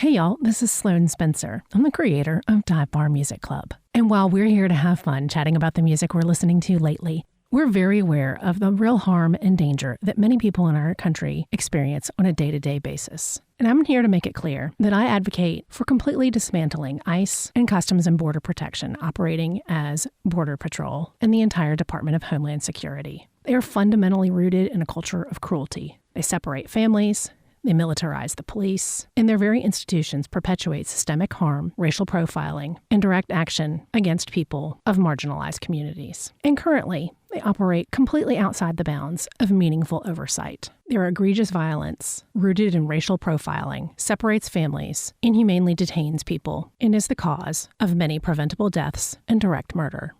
Hey y'all, this is Sloane Spencer. I'm the creator of Dive Bar Music Club. And while we're here to have fun chatting about the music we're listening to lately, we're very aware of the real harm and danger that many people in our country experience on a day-to-day basis. And I'm here to make it clear that I advocate for completely dismantling ICE and Customs and Border Protection operating as Border Patrol and the entire Department of Homeland Security. They are fundamentally rooted in a culture of cruelty. They separate families, they militarize the police, and their very institutions perpetuate systemic harm, racial profiling, and direct action against people of marginalized communities. And currently, they operate completely outside the bounds of meaningful oversight. Their egregious violence, rooted in racial profiling, separates families, inhumanely detains people, and is the cause of many preventable deaths and direct murder.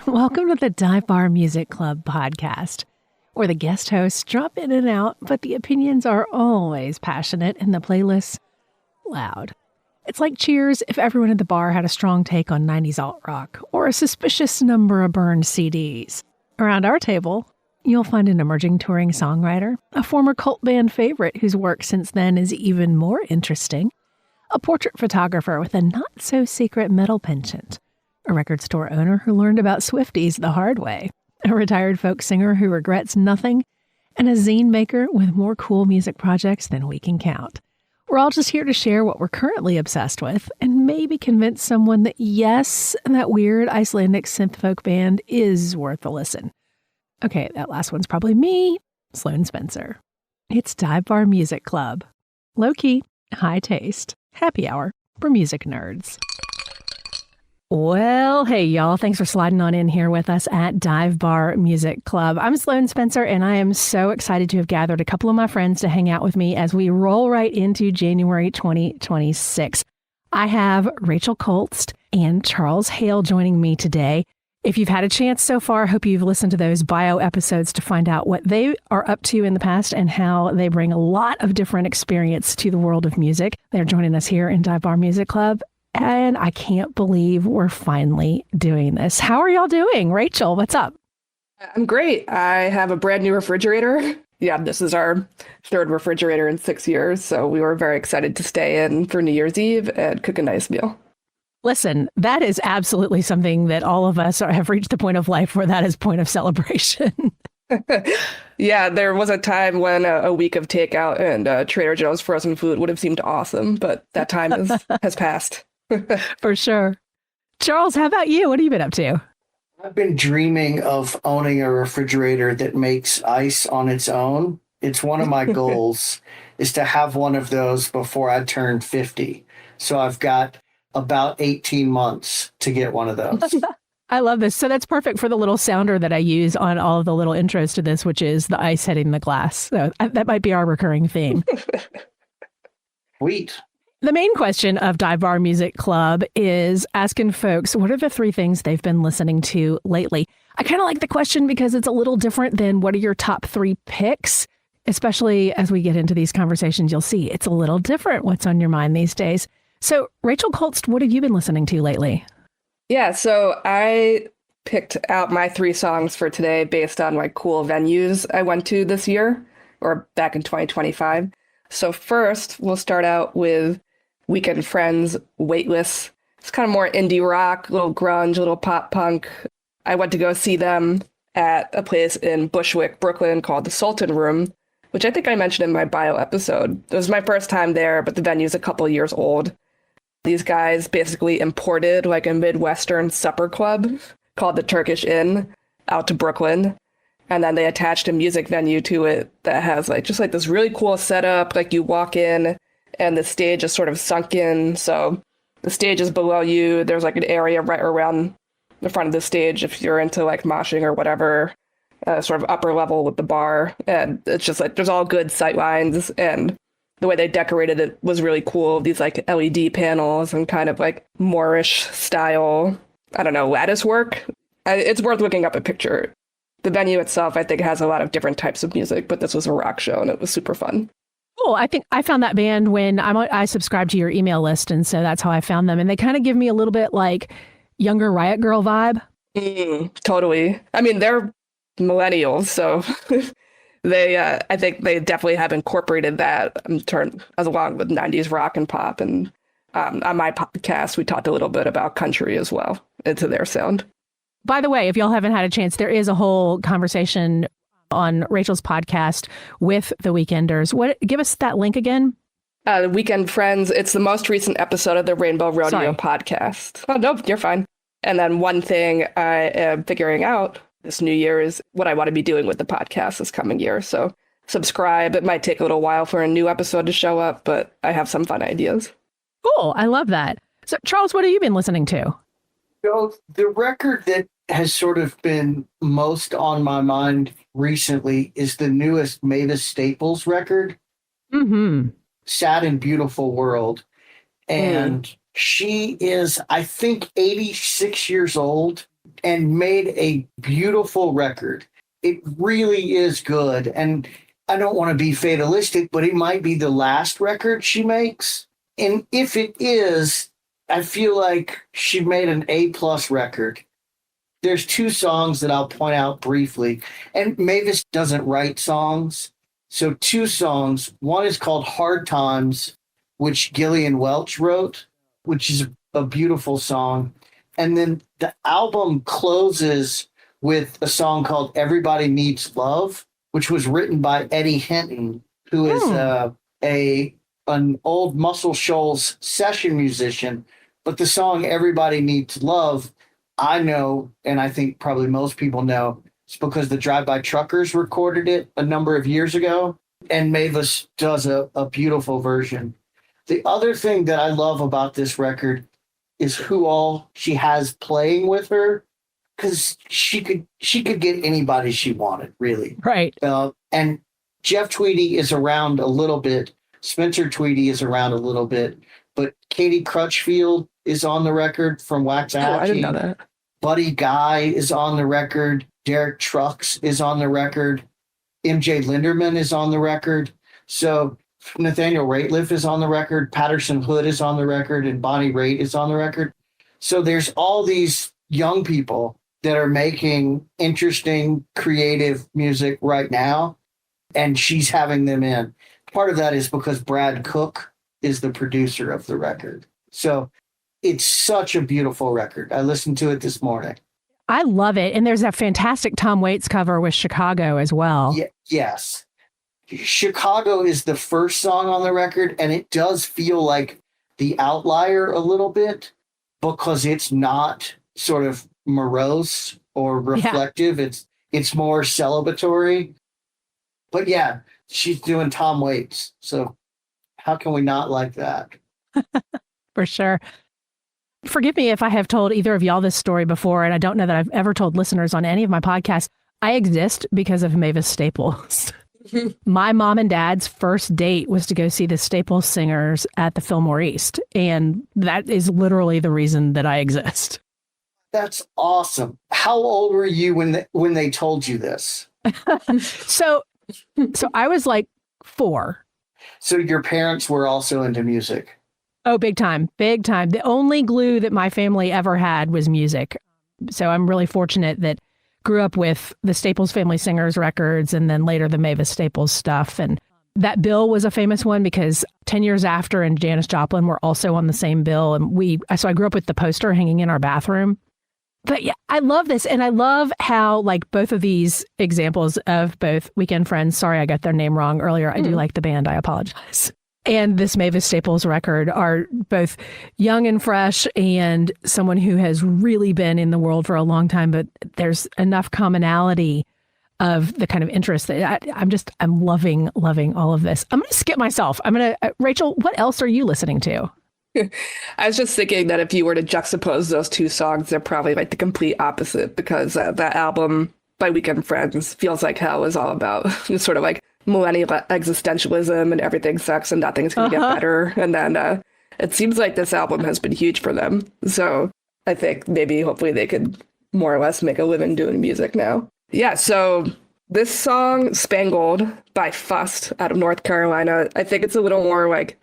Welcome to the Dive Bar Music Club podcast, where the guest hosts drop in and out, but the opinions are always passionate and the playlists loud. It's like Cheers if everyone at the bar had a strong take on 90s alt-rock or a suspicious number of burned CDs. Around our table, you'll find an emerging touring songwriter, a former cult band favorite whose work since then is even more interesting, a portrait photographer with a not-so-secret metal penchant, a record store owner who learned about Swifties the hard way, a retired folk singer who regrets nothing, and a zine maker with more cool music projects than we can count. We're all just here to share what we're currently obsessed with and maybe convince someone that yes, that weird Icelandic synth folk band is worth a listen. Okay, that last one's probably me, Sloane Spencer. It's Dive Bar Music Club. Low-key, high taste, happy hour for music nerds. Well, hey, y'all. Thanks for sliding on in here with us at Dive Bar Music Club. I'm Sloane Spencer, and I am so excited to have gathered a couple of my friends to hang out with me as we roll right into January 2026. I have Rachel Cholst and Charles Hale joining me today. If you've had a chance so far, I hope you've listened to those bio episodes to find out what they are up to in the past and how they bring a lot of different experience to the world of music. They're joining us here in Dive Bar Music Club. And I can't believe we're finally doing this. How are y'all doing? Rachel, what's up? I'm great. I have a brand new refrigerator. Yeah, this is our third refrigerator in 6 years. So we were very excited to stay in for New Year's Eve and cook a nice meal. Listen, that is absolutely something that all of us have reached the point of life where that is point of celebration. Yeah, there was a time when a week of takeout and Trader Joe's frozen food would have seemed awesome, but that time has passed. For sure. Charles, how about you? What have you been up to? I've been dreaming of owning a refrigerator that makes ice on its own. It's one of my goals is to have one of those before I turn 50. So I've got about 18 months to get one of those. I love this. So that's perfect for the little sounder that I use on all of the little intros to this, which is the ice hitting the glass. So that might be our recurring theme. Sweet. The main question of Dive Bar Music Club is asking folks, what are the three things they've been listening to lately? I kind of like the question because it's a little different than what are your top three picks, especially as we get into these conversations, you'll see it's a little different what's on your mind these days. So Rachel Cholst, what have you been listening to lately? Yeah, so I picked out my three songs for today based on like cool venues I went to this year or back in 2025. So first, we'll start out with Weekend Friends, Weightless. It's kind of more indie rock, a little grunge, a little pop punk. I went to go see them at a place in Bushwick, Brooklyn called the Sultan Room, which I think I mentioned in my bio episode. It was my first time there, but the venue's a couple of years old. These guys basically imported like a Midwestern supper club called the Turkish Inn out to Brooklyn. And then they attached a music venue to it that has like just like this really cool setup. Like you walk in and the stage is sort of sunk in. So the stage is below you. There's like an area right around the front of the stage if you're into like moshing or whatever, sort of upper level with the bar. And it's just like there's all good sight lines. And the way they decorated it was really cool. These like LED panels and kind of like Moorish style, I don't know, lattice work. It's worth looking up a picture. The venue itself, I think, has a lot of different types of music, but this was a rock show and it was super fun. Cool. I think I found that band when I subscribed to your email list. And so that's how I found them. And they kind of give me a little bit like younger Riot Girl vibe. Totally. I mean, they're millennials, so I think they definitely have incorporated that as along with 90s rock and pop. And on my podcast, we talked a little bit about country as well into their sound. By the way, if y'all haven't had a chance, there is a whole conversation on Rachel's podcast with the Weekenders. Give us that link again. Weekend Friends. It's the most recent episode of the Rainbow Rodeo podcast. Oh, no, you're fine. And then one thing I am figuring out this new year is what I want to be doing with the podcast this coming year. So subscribe. It might take a little while for a new episode to show up, but I have some fun ideas. Cool. I love that. So, Charles, what have you been listening to? So the record that has sort of been most on my mind recently is the newest Mavis Staples record, Sad and Beautiful World. And she is, I think, 86 years old and made a beautiful record. It really is good. And I don't want to be fatalistic, but it might be the last record she makes. And if it is, I feel like she made an A-plus record. There's two songs that I'll point out briefly. And Mavis doesn't write songs. So two songs. One is called Hard Times, which Gillian Welch wrote, which is a beautiful song. And then the album closes with a song called Everybody Needs Love, which was written by Eddie Hinton, who is an old Muscle Shoals session musician. But the song Everybody Needs Love, I know, and I think probably most people know, it's because the Drive-By Truckers recorded it a number of years ago, and Mavis does a beautiful version. The other thing that I love about this record is who all she has playing with her, because she could get anybody she wanted, really. Right. And Jeff Tweedy is around a little bit. Spencer Tweedy is around a little bit. But Katie Crutchfield is on the record from Waxahachie. Oh, I didn't know that. Buddy Guy is on the record. Derek Trucks is on the record. MJ Linderman is on the record. So Nathaniel Rateliff is on the record. Patterson Hood is on the record. And Bonnie Raitt is on the record. So there's all these young people that are making interesting, creative music right now. And she's having them in. Part of that is because Brad Cook is the producer of the record. So it's such a beautiful record. I listened to it this morning. I love it. And there's a fantastic Tom Waits cover with Chicago as well. Yes. Chicago is the first song on the record, and it does feel like the outlier a little bit because it's not sort of morose or reflective. Yeah. It's more celebratory. But yeah, she's doing Tom Waits. So how can we not like that? For sure. Forgive me if I have told either of y'all this story before, and I don't know that I've ever told listeners on any of my podcasts. I exist because of Mavis Staples. My mom and dad's first date was to go see the Staples singers at the Fillmore East. And that is literally the reason that I exist. That's awesome. How old were you when they told you this? So I was like 4. So your parents were also into music? Oh, big time. Big time. The only glue that my family ever had was music. So I'm really fortunate that grew up with the Staples Family Singers records and then later the Mavis Staples stuff. And that bill was a famous one because 10 years after and Janis Joplin were also on the same bill. And so I grew up with the poster hanging in our bathroom. But yeah, I love this. And I love how like both of these examples of both Weekend Friends, sorry, I got their name wrong earlier. I do like the band. I apologize. And this Mavis Staples record are both young and fresh and someone who has really been in the world for a long time, but there's enough commonality of the kind of interest that I'm loving all of this. I'm going to skip myself. Rachel, what else are you listening to? I was just thinking that if you were to juxtapose those two songs, they're probably like the complete opposite because that album by Weekend Friends, Feels Like Hell, is all about just sort of like millennial existentialism and everything sucks and nothing's going to get better. And then it seems like this album has been huge for them. So I think hopefully they could more or less make a living doing music now. Yeah, so this song, Spangled by Fust out of North Carolina, I think it's a little more like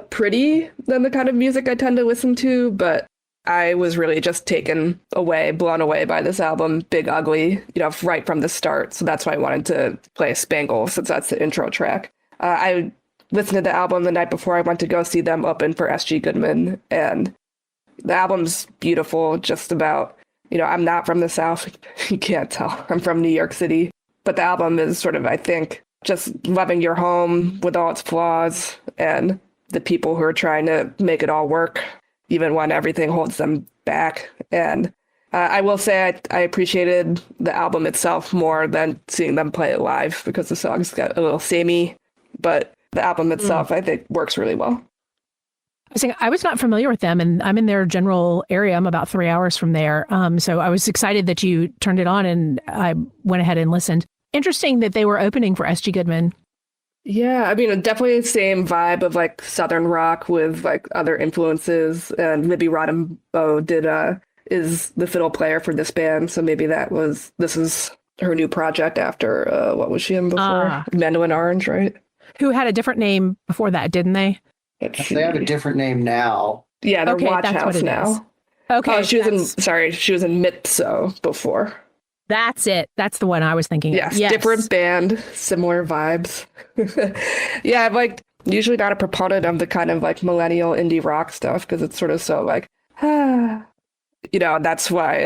pretty than the kind of music I tend to listen to, but I was really just blown away by this album, Big Ugly, right from the start. So that's why I wanted to play Spangle, since that's the intro track. I listened to the album the night before I went to go see them open for SG Goodman, and the album's beautiful, just about, I'm not from the South. You can't tell. I'm from New York City. But the album is sort of, I think, just loving your home with all its flaws and the people who are trying to make it all work, even when everything holds them back. And I will say I appreciated the album itself more than seeing them play it live, because the songs got a little samey. But the album itself, I think, works really well. I was not familiar with them, and I'm in their general area. I'm about 3 hours from there. So I was excited that you turned it on, and I went ahead and listened. Interesting that they were opening for SG Goodman. Yeah, I mean, definitely the same vibe of like Southern rock with like other influences. And Libby Roddenbow is the fiddle player for this band. So maybe this is her new project after, what was she in before? Mandolin Orange, right? Who had a different name before that, didn't they? They have a different name now. Yeah, they're Watch House now. Is. Okay. Oh, she was in Mitso before. That's it. That's the one I was thinking of. Yes. Different band, similar vibes. Yeah, I'm like usually not a proponent of the kind of like millennial indie rock stuff, because it's sort of so like, that's why,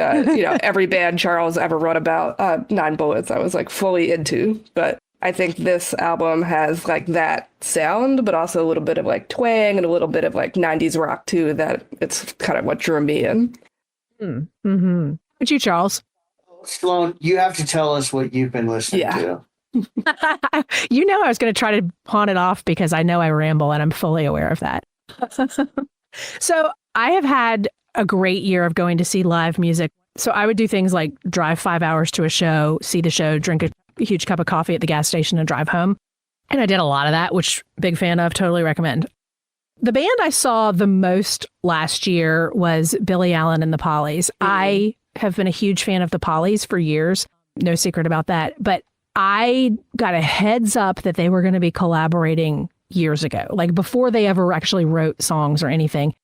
every band Charles ever wrote about, Nine Bullets, I was like fully into. But I think this album has like that sound, but also a little bit of like twang and a little bit of like 90s rock too, that it's kind of what drew me in. Mm-hmm. What you, Charles? Sloane, you have to tell us what you've been listening to. I was going to try to pawn it off because I know I ramble, and I'm fully aware of that. So I have had a great year of going to see live music. So I would do things like drive 5 hours to a show, see the show, drink a huge cup of coffee at the gas station, and drive home. And I did a lot of that, which big fan of, totally recommend. The band I saw the most last year was Billy Allen and the Pollies. Mm-hmm. I have been a huge fan of the Pollies for years. No secret about that. But I got a heads up that they were going to be collaborating years ago, like before they ever actually wrote songs or anything.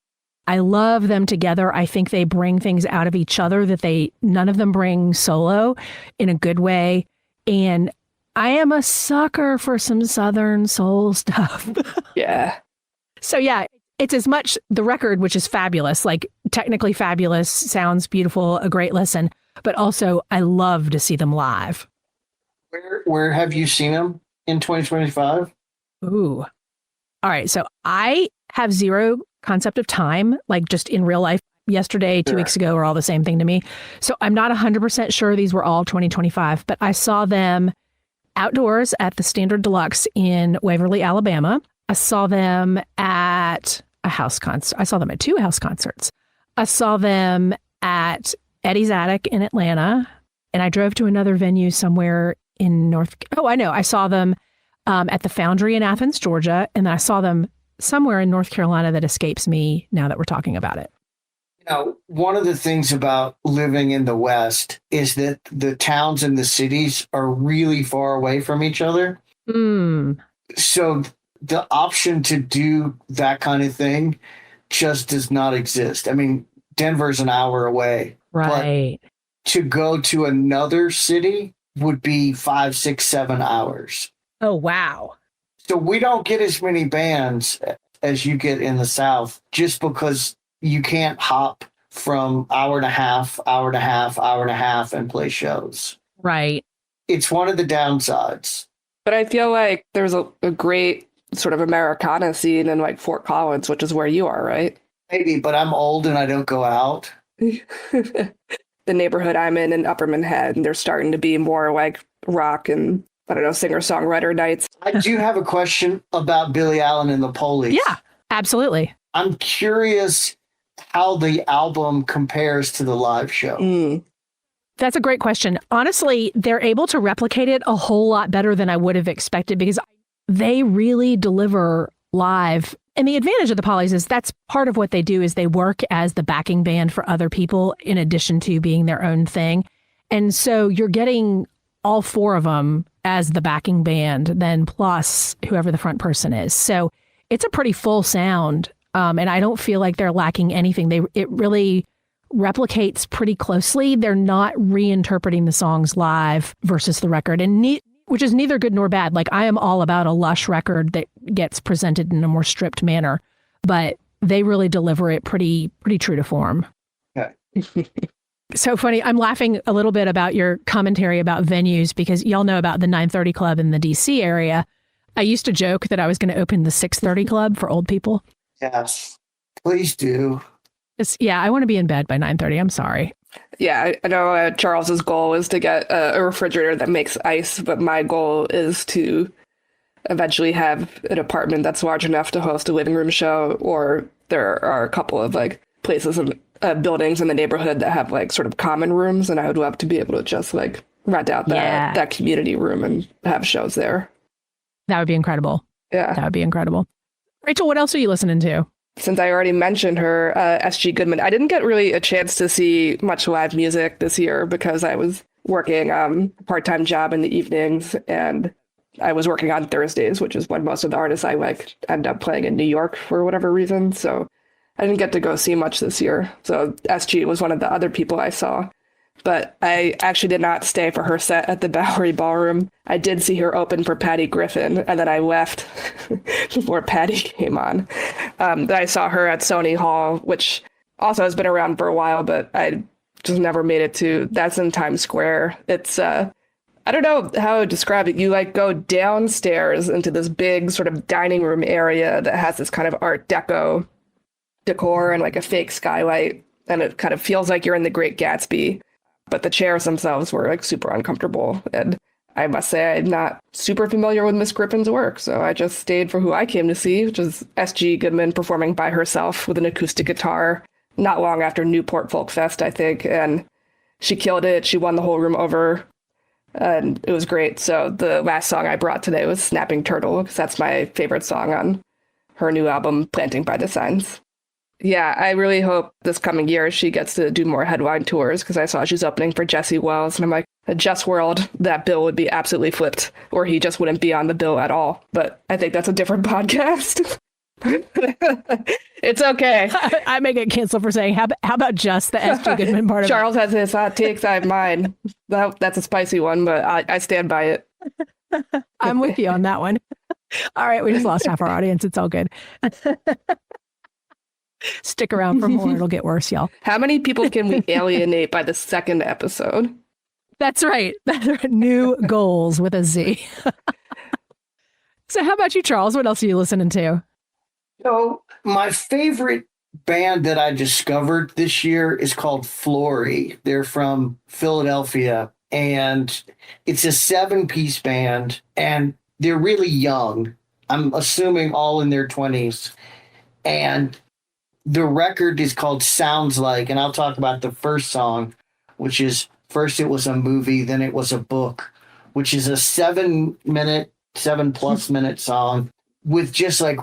I love them together. I think they bring things out of each other that none of them bring solo in a good way. And I am a sucker for some Southern soul stuff. Yeah. So yeah, it's as much the record, which is fabulous, like technically fabulous, sounds beautiful, a great listen, but also I love to see them live. Where have you seen them in 2025? Ooh. All right. So I have zero concept of time, like just in real life. Yesterday, 2 weeks ago, are all the same thing to me. So I'm not 100% sure these were all 2025, but I saw them outdoors at the Standard Deluxe in Waverly, Alabama. I saw them at a house concert. I saw them at 2 house concerts. I saw them at Eddie's Attic in Atlanta, and I drove to another venue somewhere in I saw them at the Foundry in Athens, Georgia, and then I saw them somewhere in North Carolina that escapes me now that we're talking about it. One of the things about living in the West is that the towns and the cities are really far away from each other. Mm. So the option to do that kind of thing just does not exist. I mean, Denver's an hour away. Right. But to go to another city would be 5, 6, 7 hours. Oh, wow. So we don't get as many bands as you get in the South, just because you can't hop from hour and a half and play shows. Right. It's one of the downsides. But I feel like there's a great sort of Americana scene in like Fort Collins, which is where you are, right? Maybe, but I'm old and I don't go out. The neighborhood I'm in Upper Manhattan, there's starting to be more like rock and, I don't know, singer-songwriter nights. I do have a question about Billy Allen and the Pollies. Yeah, absolutely. I'm curious how the album compares to the live show. Mm. That's a great question. Honestly, they're able to replicate it a whole lot better than I would have expected, because they really deliver live. And the advantage of the Pollies is that's part of what they do, is they work as the backing band for other people in addition to being their own thing. And so you're getting all 4 of them as the backing band, then plus whoever the front person is. So it's a pretty full sound. And I don't feel like they're lacking anything. It really replicates pretty closely. They're not reinterpreting the songs live versus the record, and which is neither good nor bad. Like, I am all about a lush record that gets presented in a more stripped manner, but they really deliver it pretty true to form. Okay. So funny. I'm laughing a little bit about your commentary about venues, because y'all know about the 930 Club in the DC area. I used to joke that I was going to open the 630 Club for old people. Yes, please do. I want to be in bed by 9:30. I'm sorry. Yeah, I know Charles's goal is to get a refrigerator that makes ice, but my goal is to eventually have an apartment that's large enough to host a living room show, or there are a couple of like places and buildings in the neighborhood that have like sort of common rooms, and I would love to be able to just like rent out that community room and have shows there. That would be incredible. Yeah. That would be incredible. Rachel, what else are you listening to? Since I already mentioned her, SG Goodman, I didn't get really a chance to see much live music this year because I was working a part-time job in the evenings, and I was working on Thursdays, which is when most of the artists I like end up playing in New York for whatever reason. So I didn't get to go see much this year. So SG was one of the other people I saw. But I actually did not stay for her set at the Bowery Ballroom. I did see her open for Patty Griffin, and then I left before Patty came on. Then I saw her at Sony Hall, which also has been around for a while, but I just never made it to. That's in Times Square. It's, I don't know how to describe it. You like go downstairs into this big sort of dining room area that has this kind of Art Deco decor and like a fake skylight, and it kind of feels like you're in the Great Gatsby. But the chairs themselves were like super uncomfortable. And I must say I'm not super familiar with Miss Griffin's work. So I just stayed for who I came to see, which is SG Goodman performing by herself with an acoustic guitar not long after Newport Folk Fest, I think. And she killed it. She won the whole room over. And it was great. So the last song I brought today was Snapping Turtle, because that's my favorite song on her new album, Planting by the Signs. Yeah, I really hope this coming year she gets to do more headline tours, because I saw she's opening for Jesse Wells, and I'm like, a Just World, that bill would be absolutely flipped, or he just wouldn't be on the bill at all. But I think that's a different podcast. It's okay. I may get canceled for saying, how about just the SG Goodman part of Charles has his hot takes, I have mine. That's a spicy one, but I stand by it. I'm with you on that one. All right, we just lost half our audience. It's all good. Stick around for more. It'll get worse, y'all. How many people can we alienate by the second episode? That's right. New goals with a Z. So how about you, Charles? What else are you listening to? So my favorite band that I discovered this year is called Florry. They're from Philadelphia, and it's a 7-piece band, and they're really young. I'm assuming all in their 20s. And the record is called Sounds Like, and I'll talk about the first song, which is first it was a movie, then it was a book, which is a 7+ minute song with just like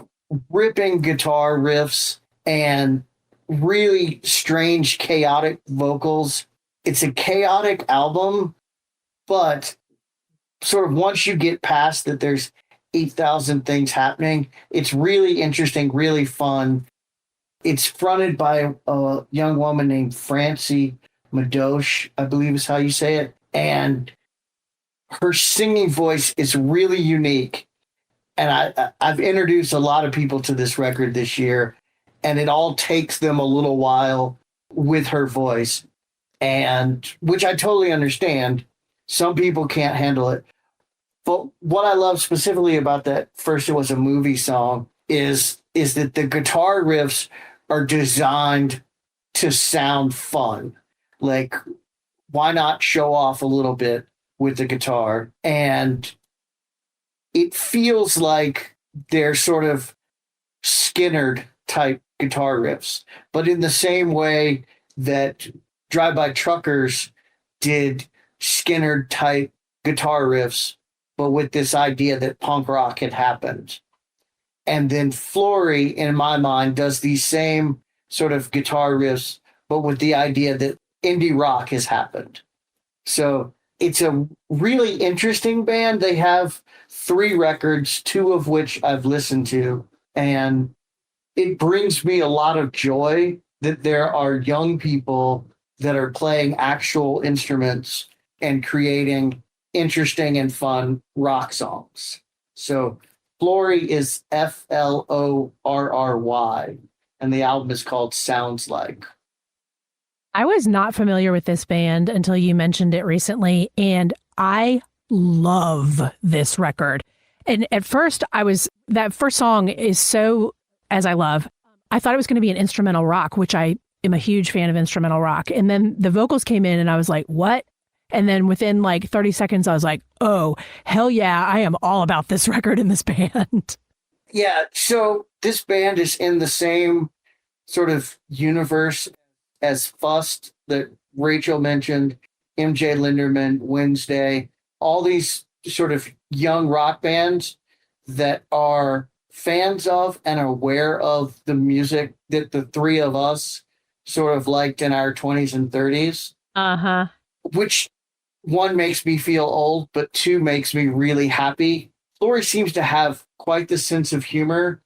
ripping guitar riffs and really strange, chaotic vocals. It's a chaotic album, but sort of once you get past that there's 8,000 things happening, it's really interesting, really fun. It's fronted by a young woman named Francie Madoche, I believe is how you say it. And her singing voice is really unique. And I've introduced a lot of people to this record this year, and it all takes them a little while with her voice, and which I totally understand. Some people can't handle it. But what I love specifically about that first it was a movie song is that the guitar riffs are designed to sound fun. Like, why not show off a little bit with the guitar? And it feels like they're sort of Skynyrd type guitar riffs, but in the same way that Drive-By Truckers did Skynyrd type guitar riffs, but with this idea that punk rock had happened. And then Florry, in my mind, does these same sort of guitar riffs, but with the idea that indie rock has happened. So it's a really interesting band. They have 3 records, 2 of which I've listened to. And it brings me a lot of joy that there are young people that are playing actual instruments and creating interesting and fun rock songs. So Florry is Florry, and the album is called Sounds Like. I was not familiar with this band until you mentioned it recently, and I love this record. And at first, that first song is so, as I love, I thought it was going to be an instrumental rock, which I am a huge fan of instrumental rock. And then the vocals came in and I was like, what? And then within like 30 seconds, I was like, oh, hell yeah, I am all about this record and this band. Yeah, so this band is in the same sort of universe as Fust that Rachel mentioned, MJ Linderman, Wednesday, all these sort of young rock bands that are fans of and aware of the music that the three of us sort of liked in our 20s and 30s. Uh-huh. Which, one, makes me feel old, but two, makes me really happy. Florry seems to have quite the sense of humor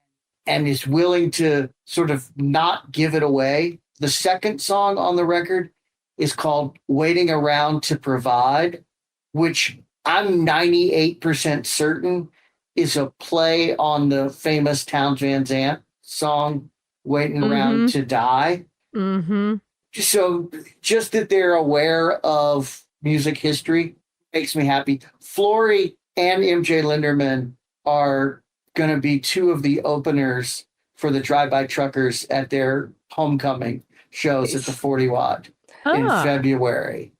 and is willing to sort of not give it away. The second song on the record is called Waiting Around to Provide, which I'm 98% certain is a play on the famous Townes Van Zandt song, Waiting Around to Die. Mm-hmm. So just that they're aware of music history makes me happy. Florry and MJ Linderman are going to be two of the openers for the Drive-By Truckers at their homecoming shows at the 40 Watt in February.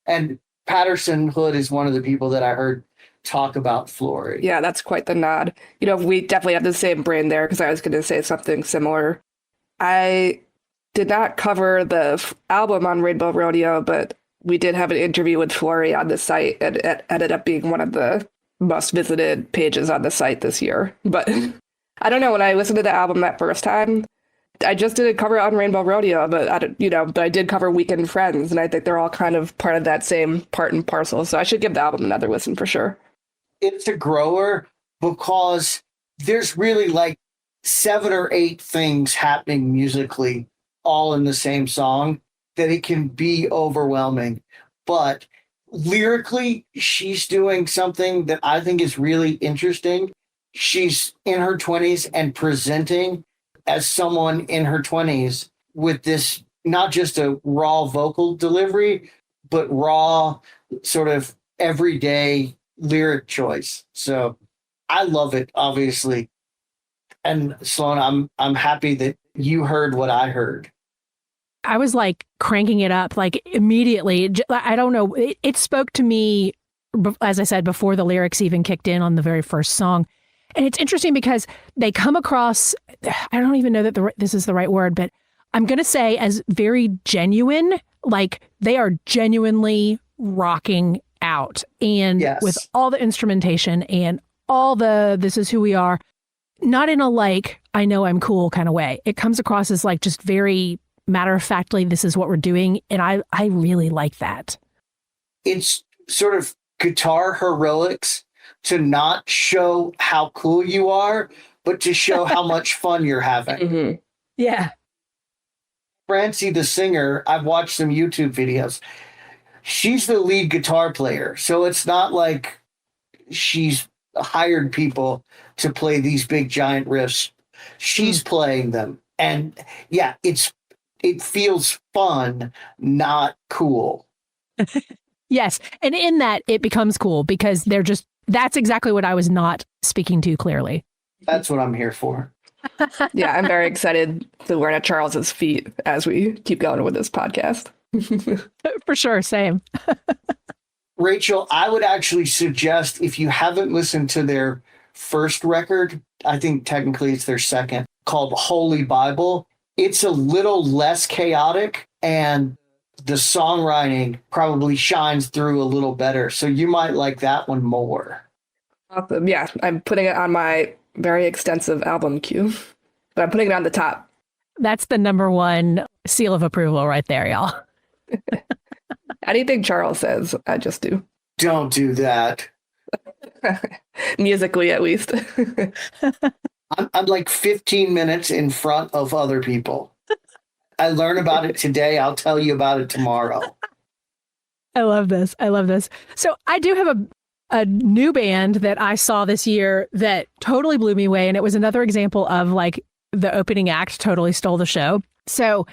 And Patterson Hood is one of the people that I heard talk about Florry. Yeah, that's quite the nod. You know, we definitely have the same brain there because I was going to say something similar. I did not cover the album on Rainbow Rodeo, but we did have an interview with Florry on the site, and it ended up being one of the most visited pages on the site this year. But I don't know, when I listened to the album that first time, I just didn't cover it on Rainbow Rodeo, but I did cover Weekend Friends, and I think they're all kind of part of that same part and parcel. So I should give the album another listen for sure. It's a grower because there's really like 7 or 8 things happening musically all in the same song that it can be overwhelming. But lyrically, she's doing something that I think is really interesting. She's in her 20s and presenting as someone in her 20s with this, not just a raw vocal delivery, but raw sort of everyday lyric choice. So I love it, obviously. And Sloane, I'm happy that you heard what I heard. I was like cranking it up like immediately. I don't know. It spoke to me, as I said, before the lyrics even kicked in on the very first song. And it's interesting because they come across, I don't even know that this is the right word, but I'm going to say as very genuine, like they are genuinely rocking out. And with all the instrumentation and all the, this is who we are, not in a like, I know I'm cool kind of way. It comes across as like just very matter of factly, this is what we're doing. And I really like that. It's sort of guitar heroics to not show how cool you are, but to show how much fun you're having. Mm-hmm. Yeah. Francie, the singer, I've watched some YouTube videos. She's the lead guitar player. So it's not like she's hired people to play these big giant riffs. She's playing them. And yeah, it feels fun, not cool. Yes. And in that, it becomes cool because that's exactly what I was not speaking to clearly. That's what I'm here for. Yeah, I'm very excited to learn at Charles's feet as we keep going with this podcast. For sure. Same. Rachel, I would actually suggest, if you haven't listened to their first record, I think technically it's their second, called Holy Bible. It's a little less chaotic and the songwriting probably shines through a little better. So you might like that one more. Awesome. Yeah, I'm putting it on my very extensive album queue, but I'm putting it on the top. That's the number one seal of approval right there, y'all. Anything Charles says, I just do. Don't do that. Musically, at least. I'm like 15 minutes in front of other people. I learn about it today. I'll tell you about it tomorrow. I love this. I love this. So I do have a new band that I saw this year that totally blew me away. And it was another example of like the opening act totally stole the show. So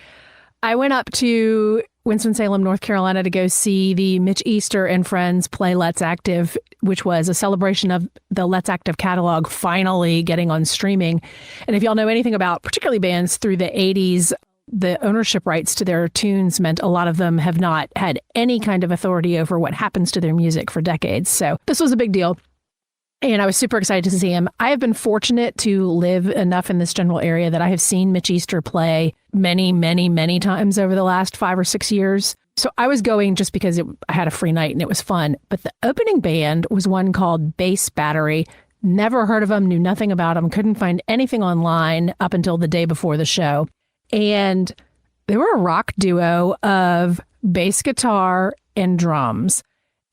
I went up to Winston-Salem, North Carolina to go see the Mitch Easter and Friends play Let's Active, which was a celebration of the Let's Active catalog finally getting on streaming. And if y'all know anything about particularly bands through the 80s, the ownership rights to their tunes meant a lot of them have not had any kind of authority over what happens to their music for decades. So this was a big deal. And I was super excited to see him. I have been fortunate to live enough in this general area that I have seen Mitch Easter play many, many, many times over the last 5 or 6 years. So I was going just because I had a free night and it was fun. But the opening band was one called Bass Battery. Never heard of them, knew nothing about them, couldn't find anything online up until the day before the show. And they were a rock duo of bass guitar and drums.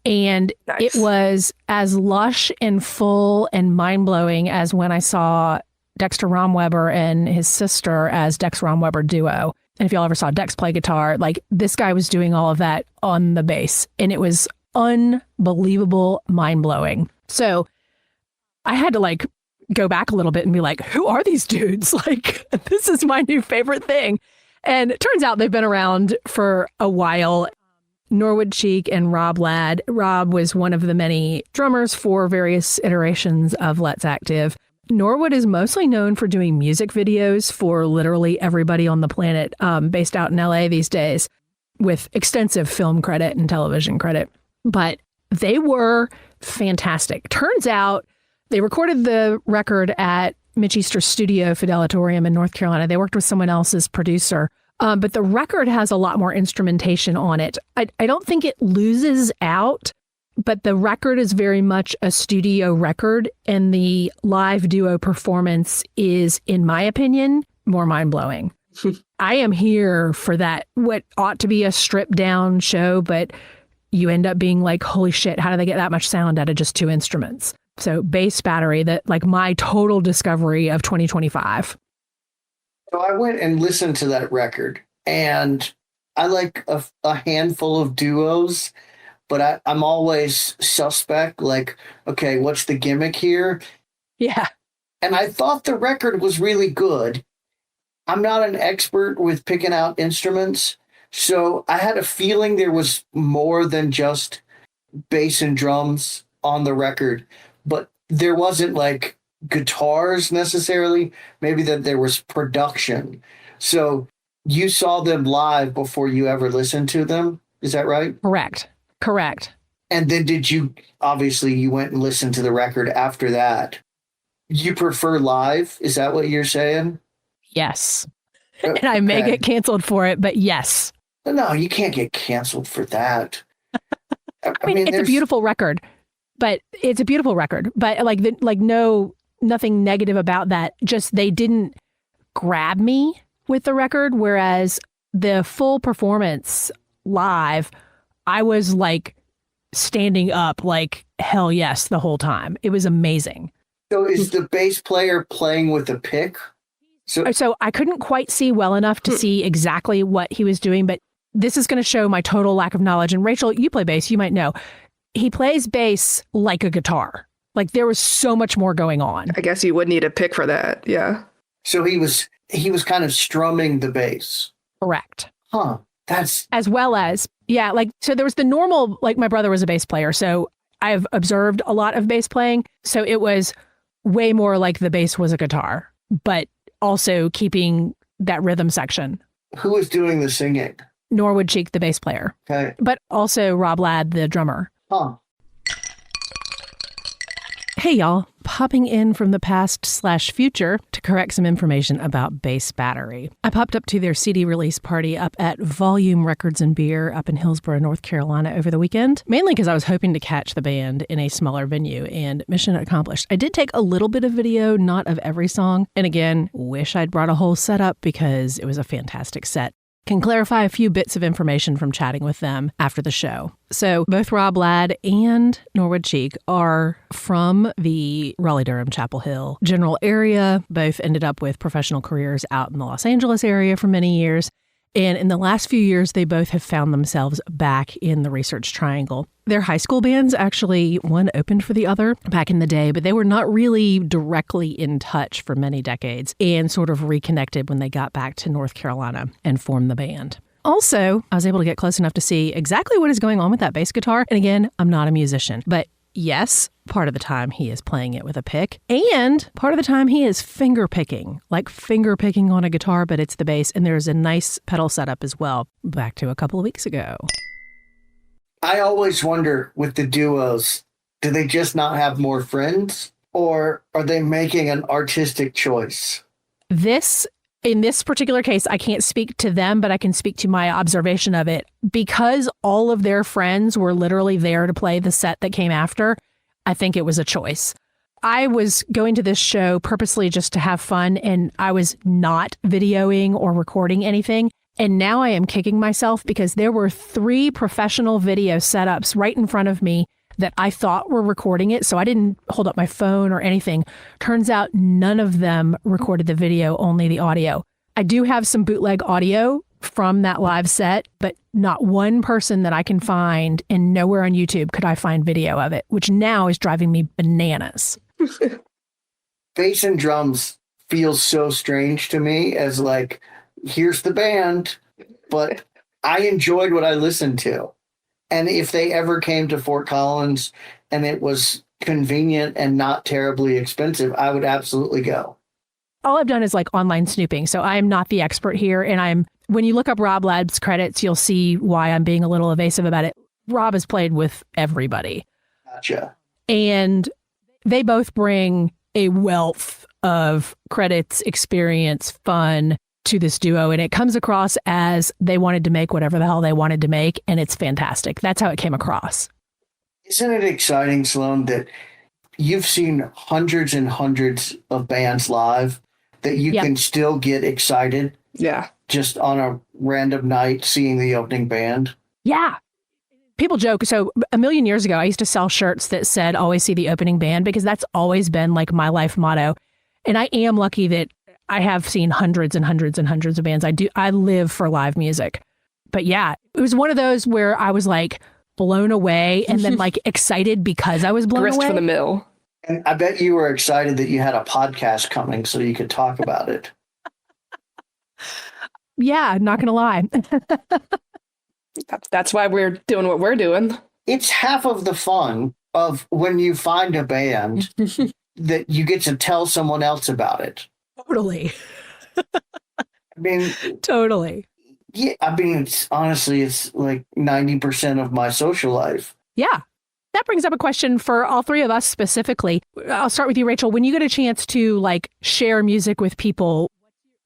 And Nice. It was as lush and full and mind-blowing as when I saw Dexter Romweber and his sister as Dex Romweber duo. And if y'all ever saw Dex play guitar, like this guy was doing all of that on the bass. And it was unbelievable, mind-blowing. So I had to like go back a little bit and be like, who are these dudes? Like, this is my new favorite thing. And it turns out they've been around for a while. Norwood Cheek and Rob Ladd. Rob was one of the many drummers for various iterations of Let's Active. Norwood is mostly known for doing music videos for literally everybody on the planet, based out in LA these days, with extensive film credit and television credit. But they were fantastic. Turns out they recorded the record at Mitch Easter's studio, Fidelatorium in North Carolina. They worked with someone else's producer. But the record has a lot more instrumentation on it. I don't think it loses out, but the record is very much a studio record. And the live duo performance is, in my opinion, more mind-blowing. I am here for that, what ought to be a stripped down show, but you end up being like, holy shit, how do they get that much sound out of just 2 instruments? So Bass Battery, that like my total discovery of 2025. So I went and listened to that record, and I like a handful of duos, but I'm always suspect, like, okay, what's the gimmick here? Yeah. And I thought the record was really good. I'm not an expert with picking out instruments, so I had a feeling there was more than just bass and drums on the record, but there wasn't like guitars necessarily, maybe that there was production. So you saw them live before you ever listened to them, is that right? Correct. And then obviously you went and listened to the record after that. You prefer live, is that what you're saying? Yes. And I may get canceled for it, but yes. No, you can't get canceled for that. I mean it's a beautiful record, but nothing negative about that. Just they didn't grab me with the record, whereas the full performance live, I was like standing up like hell yes the whole time. It was amazing. So is the bass player playing with a pick? So I couldn't quite see well enough to see exactly what he was doing, but this is going to show my total lack of knowledge. And Rachel, you play bass, you might know. He plays bass like a guitar. Like there was so much more going on. I guess you would need a pick for that. Yeah. So he was kind of strumming the bass. Correct. Huh. That's as well as, yeah, like, so there was the normal, like my brother was a bass player. So I've observed a lot of bass playing. So it was way more like the bass was a guitar, but also keeping that rhythm section. Who was doing the singing? Norwood Cheek, the bass player. Okay. But also Rob Ladd, the drummer. Huh. Hey, y'all. Popping in from the past/future to correct some information about Bass Battery. I popped up to their CD release party up at Volume Records and Beer up in Hillsborough, North Carolina over the weekend, mainly because I was hoping to catch the band in a smaller venue, and mission accomplished. I did take a little bit of video, not of every song, and again, wish I'd brought a whole setup because it was a fantastic set. can clarify a few bits of information from chatting with them after the show. So both Rob Ladd and Norwood Cheek are from the Raleigh-Durham, Chapel Hill general area. Both ended up with professional careers out in the Los Angeles area for many years. And in the last few years, they both have found themselves back in the Research Triangle. Their high school bands, actually, one opened for the other back in the day, but they were not really directly in touch for many decades and sort of reconnected when they got back to North Carolina and formed the band. Also, I was able to get close enough to see exactly what is going on with that bass guitar. And again, I'm not a musician, but yes, part of the time he is playing it with a pick, and part of the time he is finger picking, like finger picking on a guitar, but it's the bass, and there's a nice pedal setup as well, back to a couple of weeks ago. I always wonder with the duos, do they just not have more friends, or are they making an artistic choice? In this particular case, I can't speak to them, but I can speak to my observation of it. Because all of their friends were literally there to play the set that came after, I think it was a choice. I was going to this show purposely just to have fun, and I was not videoing or recording anything. And now I am kicking myself because there were 3 professional video setups right in front of me that I thought were recording it. So I didn't hold up my phone or anything. Turns out none of them recorded the video, only the audio. I do have some bootleg audio from that live set, but not one person that I can find, and nowhere on YouTube could I find video of it, which now is driving me bananas. Bass and drums feels so strange to me as like, here's the band, but I enjoyed what I listened to. And if they ever came to Fort Collins and it was convenient and not terribly expensive, I would absolutely go. All I've done is like online snooping, so I am not the expert here. And when you look up Rob Ladd's credits, you'll see why I'm being a little evasive about it. Rob has played with everybody. Gotcha. And they both bring a wealth of credits, experience, fun to this duo, and it comes across as they wanted to make whatever the hell they wanted to make, and it's fantastic. That's how it came across. Isn't it exciting, Sloane, that you've seen hundreds and hundreds of bands live, that you can still get excited? Yeah. Just on a random night seeing the opening band? Yeah. People joke. So a million years ago, I used to sell shirts that said, always see the opening band, because that's always been like my life motto. And I am lucky that I have seen hundreds and hundreds and hundreds of bands. I live for live music. But yeah, it was one of those where I was like blown away and then like excited because I was blown Grist away. for the mill. And I bet you were excited that you had a podcast coming so you could talk about it. Yeah, not going to lie. That's why we're doing what we're doing. It's half of the fun of when you find a band that you get to tell someone else about it. Totally. I mean, Totally. yeah, I mean, it's like 90% of my social life. Yeah. That brings up a question for all 3 of us specifically. I'll start with you, Rachel. When you get a chance to like share music with people,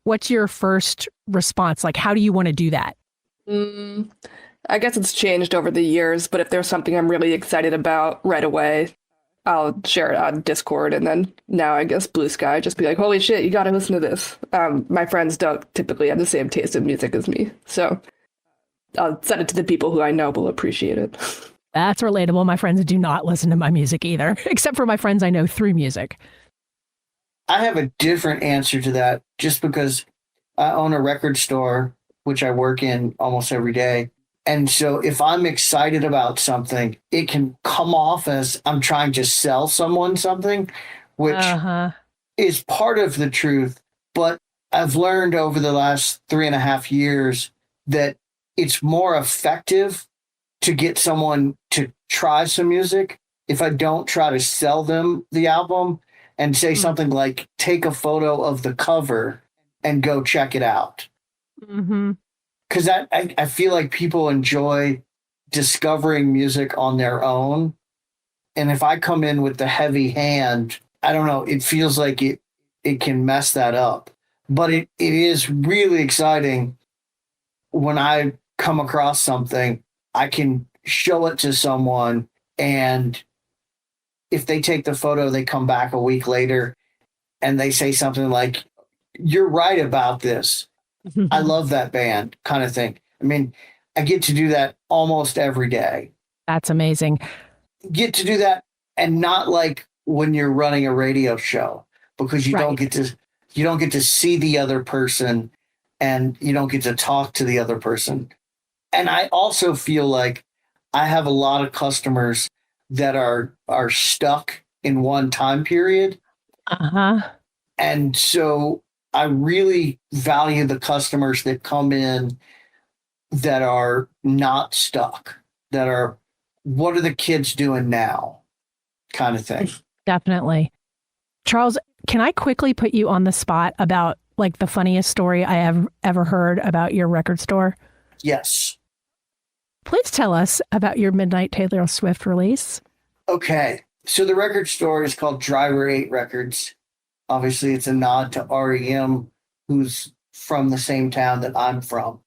what's your first response? Like, how do you want to do that? I guess it's changed over the years, but if there's something I'm really excited about right away, I'll share it on Discord, and then now I guess Blue Sky, just be like, holy shit, you gotta listen to this. My friends don't typically have the same taste in music as me, so I'll send it to the people who I know will appreciate it. That's relatable. My friends do not listen to my music either, except for my friends I know through music. I have a different answer to that just because I own a record store, which I work in almost every day. And so if I'm excited about something, it can come off as I'm trying to sell someone something, which is part of the truth. But I've learned over the last 3.5 years that it's more effective to get someone to try some music if I don't try to sell them the album and say something like, take a photo of the cover and go check it out. Mm-hmm. Because I feel like people enjoy discovering music on their own. And if I come in with the heavy hand, I don't know, it feels like it can mess that up. But it is really exciting when I come across something, I can show it to someone, and if they take the photo, they come back a week later and they say something like, you're right about this. I love that band kind of thing. I mean, I get to do that almost every day. That's amazing. Get to do that, and not like when you're running a radio show, because you don't Right. get to see the other person, and you don't get to talk to the other person. And I also feel like I have a lot of customers that are stuck in one time period. Uh-huh. And so I really value the customers that come in that are not stuck, that are, what are the kids doing now, kind of thing. Definitely. Charles, can I quickly put you on the spot about like the funniest story I have ever heard about your record store? Yes. Please tell us about your Midnight Taylor Swift release. Okay. So the record store is called Driver 8 Records. Obviously, it's a nod to REM, who's from the same town that I'm from.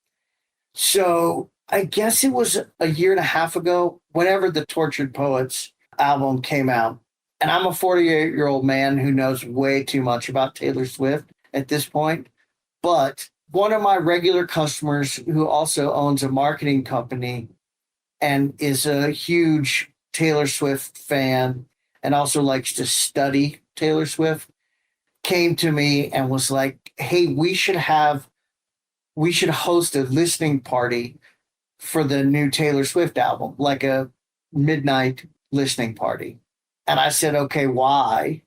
So I guess it was a year and a half ago, whenever the Tortured Poets album came out. And I'm a 48-year-old man who knows way too much about Taylor Swift at this point. But one of my regular customers, who also owns a marketing company and is a huge Taylor Swift fan and also likes to study Taylor Swift, came to me and was like, hey, we should host a listening party for the new Taylor Swift album, like a midnight listening party. And I said, okay, why?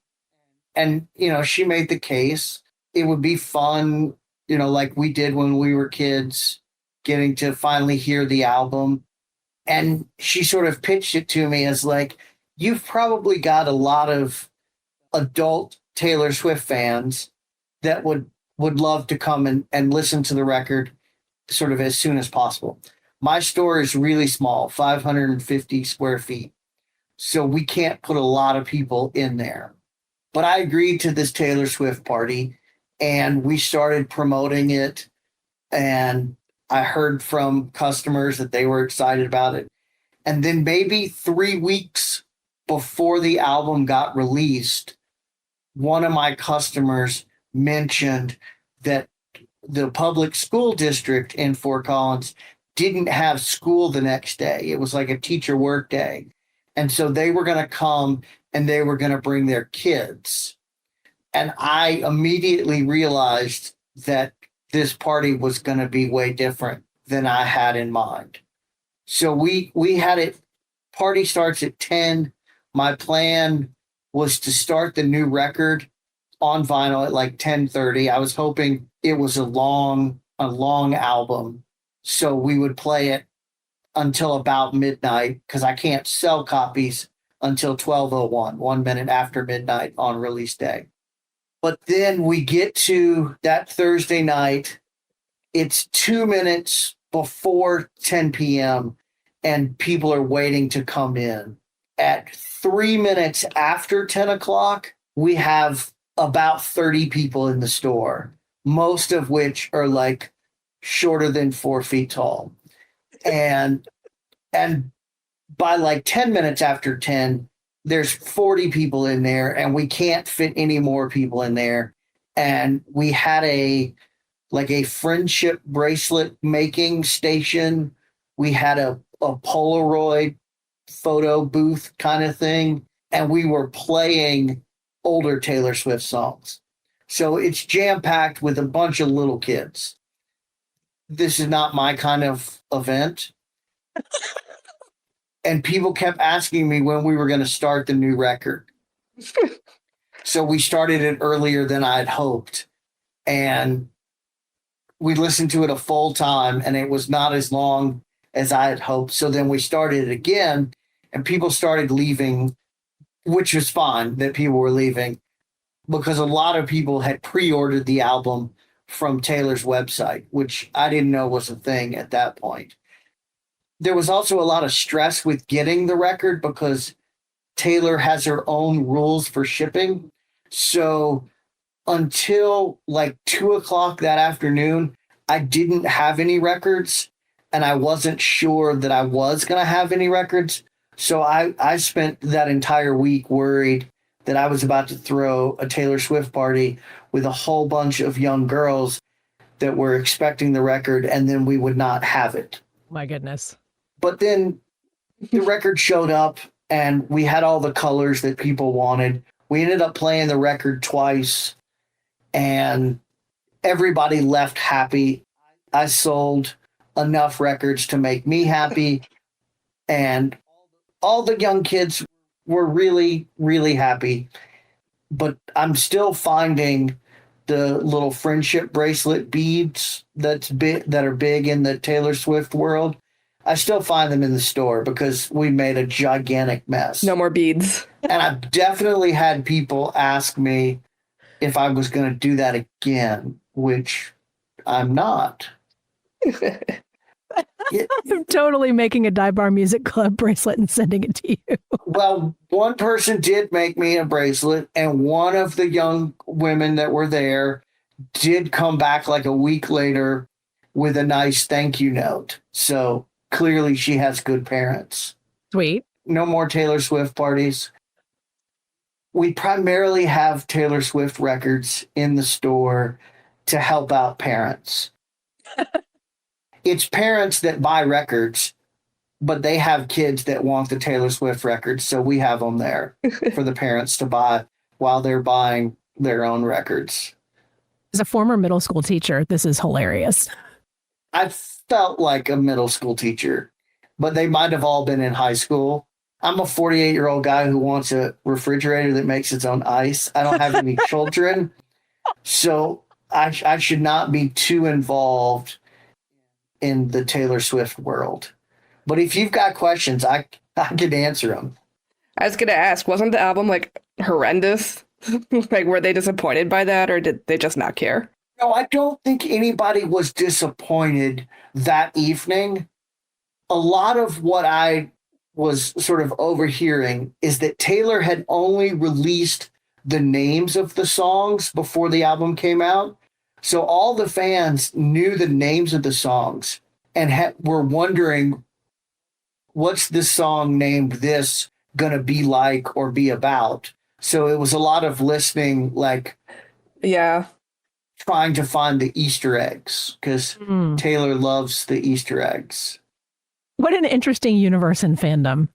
And, she made the case. It would be fun, like we did when we were kids, getting to finally hear the album. And she sort of pitched it to me as like, you've probably got a lot of adult Taylor Swift fans that would love to come and listen to the record sort of as soon as possible. My store is really small, 550 square feet. So we can't put a lot of people in there. But I agreed to this Taylor Swift party, and we started promoting it. And I heard from customers that they were excited about it. And then maybe 3 weeks before the album got released, one of my customers mentioned that the public school district in Fort Collins didn't have school the next day. It was like a teacher work day. And so they were going to come and they were going to bring their kids. And I immediately realized that this party was going to be way different than I had in mind. So we had it, party starts at 10. My plan was to start the new record on vinyl at like 10:30. I was hoping it was a long album, so we would play it until about midnight, because I can't sell copies until 12:01, 1 minute after midnight on release day. But then we get to that Thursday night. It's 2 minutes before 10 p.m. and people are waiting to come in. At 3 minutes after 10 o'clock, we have about 30 people in the store, most of which are like shorter than 4 feet tall. And by like 10 minutes after 10, there's 40 people in there, and we can't fit any more people in there. And we had a friendship bracelet making station. We had a Polaroid photo booth kind of thing, and we were playing older Taylor Swift songs. So it's jam-packed with a bunch of little kids. This is not my kind of event. And people kept asking me when we were going to start the new record. So we started it earlier than I had hoped. And we listened to it a full time, and it was not as long as I had hoped. So then we started it again, and people started leaving, which was fine that people were leaving, because a lot of people had pre-ordered the album from Taylor's website, which I didn't know was a thing at that point. There was also a lot of stress with getting the record because Taylor has her own rules for shipping. So until like 2 o'clock that afternoon, I didn't have any records, and I wasn't sure that I was going to have any records. So I spent that entire week worried that I was about to throw a Taylor Swift party with a whole bunch of young girls that were expecting the record, and then we would not have it. My goodness. But then the record showed up and we had all the colors that people wanted. We ended up playing the record twice and everybody left happy. I sold enough records to make me happy. And all the young kids were really, really happy. But I'm still finding the little friendship bracelet beads that are big in the Taylor Swift world. I still find them in the store because we made a gigantic mess. No more beads. And I've definitely had people ask me if I was going to do that again, which I'm not. I'm totally making a Dive Bar Music Club bracelet and sending it to you. Well, one person did make me a bracelet, and one of the young women that were there did come back like a week later with a nice thank you note. So clearly she has good parents. Sweet. No more Taylor Swift parties. We primarily have Taylor Swift records in the store to help out parents. It's parents that buy records, but they have kids that want the Taylor Swift records, so we have them there for the parents to buy while they're buying their own records. As a former middle school teacher, this is hilarious. I felt like a middle school teacher, but they might have all been in high school. I'm a 48-year-old guy who wants a refrigerator that makes its own ice. I don't have any children, so I should not be too involved in the Taylor Swift world. But if you've got questions, I can answer them. I was going to ask, wasn't the album like horrendous? Like, were they disappointed by that, or did they just not care? No, I don't think anybody was disappointed that evening. A lot of what I was sort of overhearing is that Taylor had only released the names of the songs before the album came out. So all the fans knew the names of the songs and were wondering, what's this song named this going to be like or be about? So it was a lot of listening, like, yeah, trying to find the Easter eggs, because Taylor loves the Easter eggs. What an interesting universe in fandom.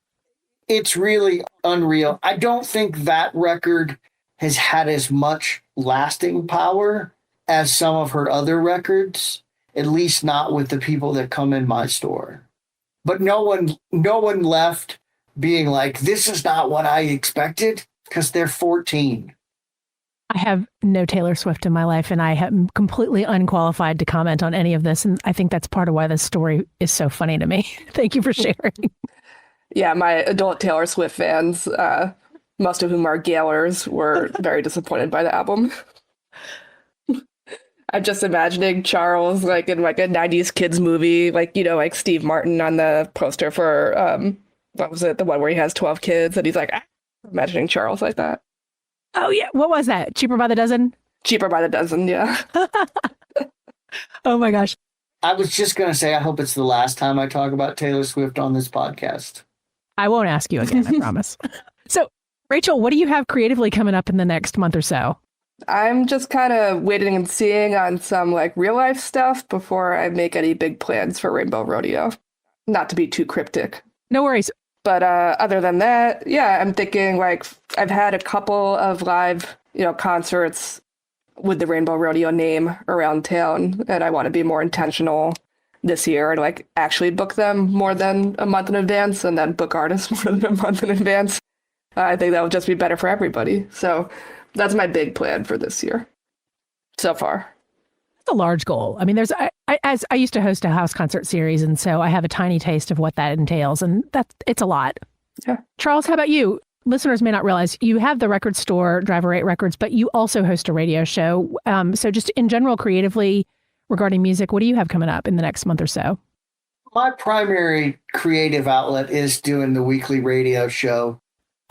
It's really unreal. I don't think that record has had as much lasting power as some of her other records, at least not with the people that come in my store. But no one left being like, this is not what I expected, because they're 14. I have no Taylor Swift in my life, and I am completely unqualified to comment on any of this. And I think that's part of why this story is so funny to me. Thank you for sharing. Yeah, my adult Taylor Swift fans, most of whom are Gaylers, were very disappointed by the album. I'm just imagining Charles like in like a 90s kids movie, like, you know, like Steve Martin on the poster for, what was it? The one where he has 12 kids and he's like, imagining Charles like that. Oh, yeah. What was that? Cheaper by the Dozen? Cheaper by the Dozen, yeah. Oh, my gosh. I was just going to say, I hope it's the last time I talk about Taylor Swift on this podcast. I won't ask you again, I promise. So, Rachel, what do you have creatively coming up in the next month or so? I'm just kind of waiting and seeing on some like real life stuff before I make any big plans for Rainbow Rodeo. Not to be too cryptic. No worries. But other than that, yeah, I'm thinking like I've had a couple of live, you know, concerts with the Rainbow Rodeo name around town, and I want to be more intentional this year and like actually book them more than a month in advance and then book artists more than a month in advance. I think that would just be better for everybody. So that's my big plan for this year so far. That's a large goal. I mean, as I used to host a house concert series, and so I have a tiny taste of what that entails, and it's a lot. Yeah. Charles, how about you? Listeners may not realize you have the record store, Driver 8 Records, but you also host a radio show. So just in general, creatively regarding music, what do you have coming up in the next month or so? My primary creative outlet is doing the weekly radio show.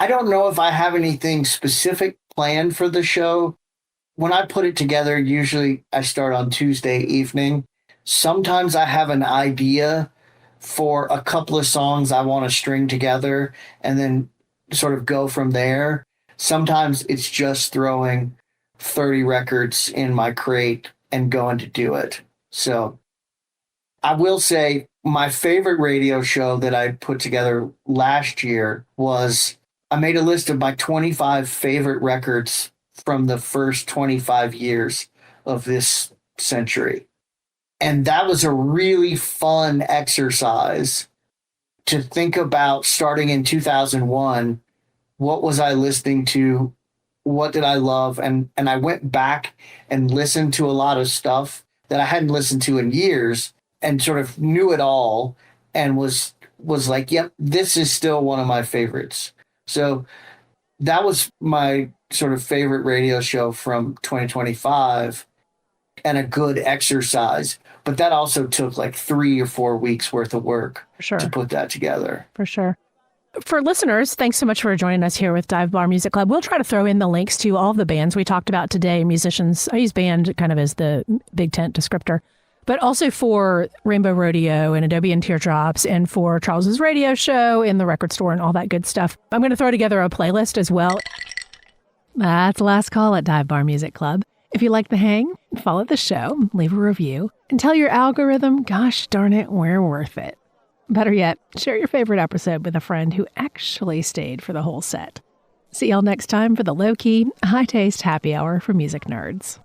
I don't know if I have anything specific planned for the show. When I put it together, usually I start on Tuesday evening. Sometimes I have an idea for a couple of songs I want to string together and then sort of go from there. Sometimes it's just throwing 30 records in my crate and going to do it. So I will say my favorite radio show that I put together last year was I made a list of my 25 favorite records from the first 25 years of this century. And that was a really fun exercise to think about starting in 2001. What was I listening to? What did I love? And I went back and listened to a lot of stuff that I hadn't listened to in years and sort of knew it all and was like, yep, this is still one of my favorites. So that was my sort of favorite radio show from 2025 and a good exercise. But that also took like 3 or 4 weeks worth of work to put that together. For sure. For listeners, thanks so much for joining us here with Dive Bar Music Club. We'll try to throw in the links to all of the bands we talked about today, musicians. I use band kind of as the big tent descriptor, but also for Rainbow Rodeo and Adobe and Teardrops and for Charles's radio show and the record store and all that good stuff. I'm going to throw together a playlist as well. That's the last call at Dive Bar Music Club. If you like the hang, follow the show, leave a review, and tell your algorithm, gosh darn it, we're worth it. Better yet, share your favorite episode with a friend who actually stayed for the whole set. See y'all next time for the low-key, high-taste happy hour for music nerds.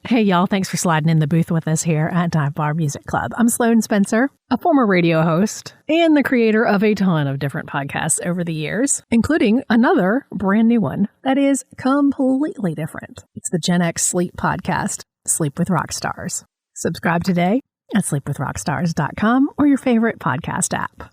Hey y'all, thanks for sliding in the booth with us here at Dive Bar Music Club. I'm Sloane Spencer, a former radio host and the creator of a ton of different podcasts over the years, including another brand new one that is completely different. It's the Gen X Sleep podcast, Sleep with Rockstars. Subscribe today at sleepwithrockstars.com or your favorite podcast app.